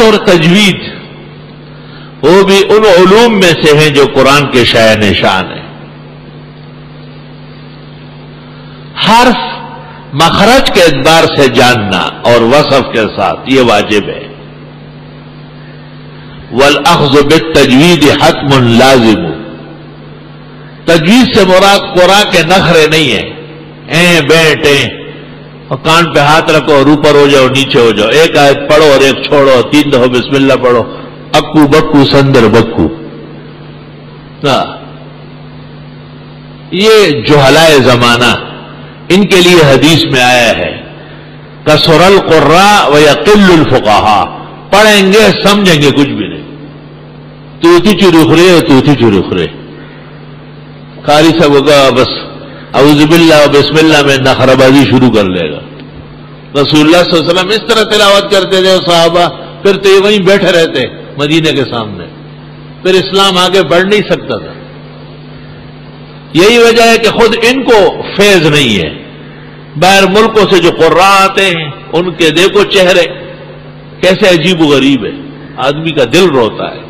اور تجوید وہ بھی ان علوم میں سے ہیں جو قرآن کے شایع نشان ہیں. حرف مخرج کے اعتبار سے جاننا اور وصف کے ساتھ یہ واجب ہے. والاخذ بالتجوید حتم لازم. تجوید سے مراد قرآن کے نخرے نہیں ہیں، بیٹھے اور کان پہ ہاتھ رکھو اور اوپر ہو جاؤ نیچے ہو جاؤ، ایک آیت پڑھو اور ایک چھوڑو، 3 دفعہ بسم اللہ پڑھو، اکو بکو سندر بکو. یہ جہلائے زمانہ، ان کے لیے حدیث میں آیا ہے کثر القراء ویقل الفقہاء. پڑھیں گے سمجھیں گے کچھ بھی نہیں، توتی چرخرے توتی چرخرے. قاری صاحب ہوگا بس اعوذ باللہ و بسم اللہ میں نخرہ بازی شروع کر لے گا. رسول اللہ صلی اللہ علیہ وسلم اس طرح تلاوت کرتے تھے صحابہ، پھر تو یہ وہیں بیٹھے رہتے مدینے کے سامنے، پھر اسلام آگے بڑھ نہیں سکتا تھا. یہی وجہ ہے کہ خود ان کو فیض نہیں ہے. باہر ملکوں سے جو قراء آتے ہیں ان کے دیکھو چہرے کیسے عجیب و غریب ہے، آدمی کا دل روتا ہے.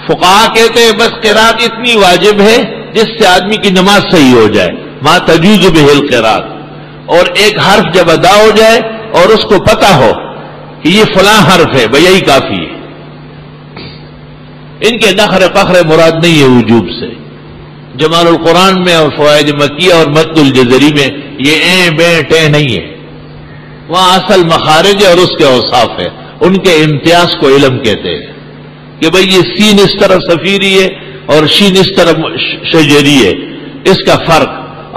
فقہاء کہتے ہیں بس قرات اتنی واجب ہے جس سے آدمی کی نماز صحیح ہو جائے، ما تجوز بہ القرات، اور ایک حرف جب ادا ہو جائے اور اس کو پتہ ہو کہ یہ فلاں حرف ہے بھئی یہی کافی ہے. ان کے نخر فخر مراد نہیں ہے وجوب سے. جمال القرآن میں اور فوائد مکیہ اور متن الجزری میں یہ بے ٹے نہیں ہے، وہاں اصل مخارج اور اس کے اوصاف ہے. ان کے امتیاز کو علم کہتے ہیں کہ بھئی یہ سین اس طرف صفیری ہے اور شین اس طرف شجری ہے، اس کا فرق،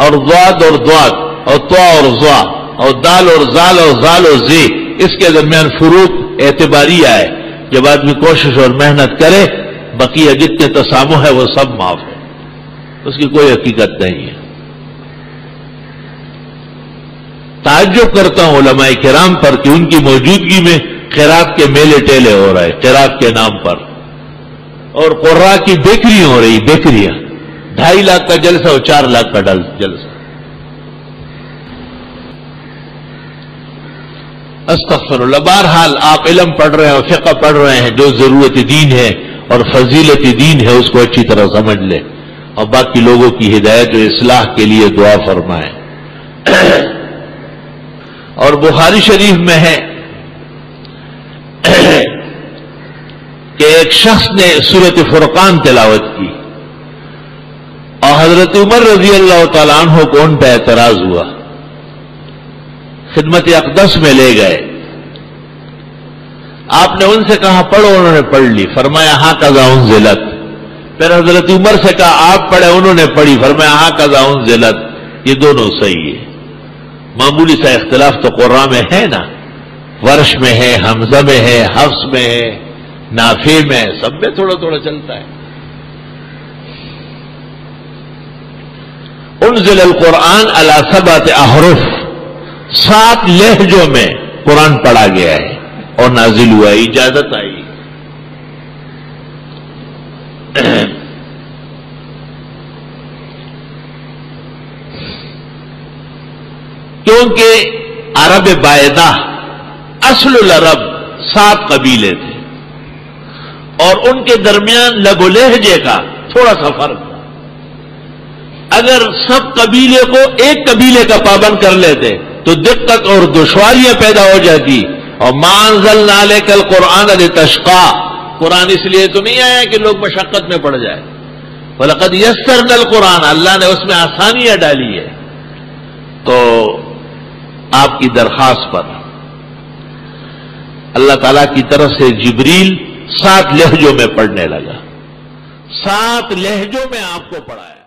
اور ضاد اور ضاد اور طا اور ضا اور دال اور زال اور زال اور زی، اس کے درمیان فروق اعتباری آئے. جب آدمی کوشش اور محنت کرے بقیہ جتنے تسامح ہے وہ سب معاف ہے، اس کی کوئی حقیقت نہیں ہے. تعجب کرتا ہوں علماء کرام پر کہ ان کی موجودگی میں قرات کے میلے ٹیلے ہو رہے قرات کے نام پر، اور قراء کی بیکریاں ہو رہی، بیکریاں 2.5 لاکھ کا جلسہ اور 4 لاکھ کا جلسہ. استغفر اللہ. بہرحال آپ علم پڑھ رہے ہیں اور فقہ پڑھ رہے ہیں، جو ضرورت دین ہے اور فضیلت دین ہے اس کو اچھی طرح سمجھ لیں، اور باقی لوگوں کی ہدایت و اصلاح کے لیے دعا فرمائیں. اور بخاری شریف میں ہے کہ ایک شخص نے سورۃ فرقان تلاوت کی اور حضرت عمر رضی اللہ تعالیٰ عنہ کو ان پہ اعتراض ہوا. خدمت اقدس میں لے گئے، آپ نے ان سے کہا پڑھو، انہوں نے پڑھ لی، فرمایا ہاکذا انزلت. پھر حضرت عمر سے کہا آپ پڑھے، انہوں نے پڑھی، فرمایا ہاکذا انزلت. یہ دونوں صحیح ہے. معمولی سا اختلاف تو قرآن میں ہے نا، ورش میں ہے، حمزہ میں ہے، حفص میں ہے، نافع میں، سب میں تھوڑا تھوڑا چلتا ہے. انزل القرآن علی 7 احرف، 7 لہجوں میں قرآن پڑھا گیا ہے اور نازل ہوا، اجازت آئی. کیونکہ عرب باعدہ اصل العرب 7 قبیلے تھے اور ان کے درمیان لب و لہجے کا تھوڑا سا فرق تھا. اگر سب قبیلے کو ایک قبیلے کا پابند کر لیتے تو دقت اور دشواریاں پیدا ہو جاتی. اور ما انزلنا علیک القرآن لتشقی، قرآن اس لیے تو نہیں آیا کہ لوگ مشقت میں پڑ جائے. وَلَقَدْ يَسَّرْنَا الْقُرْآنَ، اللہ نے اس میں آسانیاں ڈالی ہے. تو آپ کی درخواست پر اللہ تعالیٰ کی طرف سے جبریل 7 لہجوں میں پڑھنے لگا، 7 لہجوں میں آپ کو پڑھایا.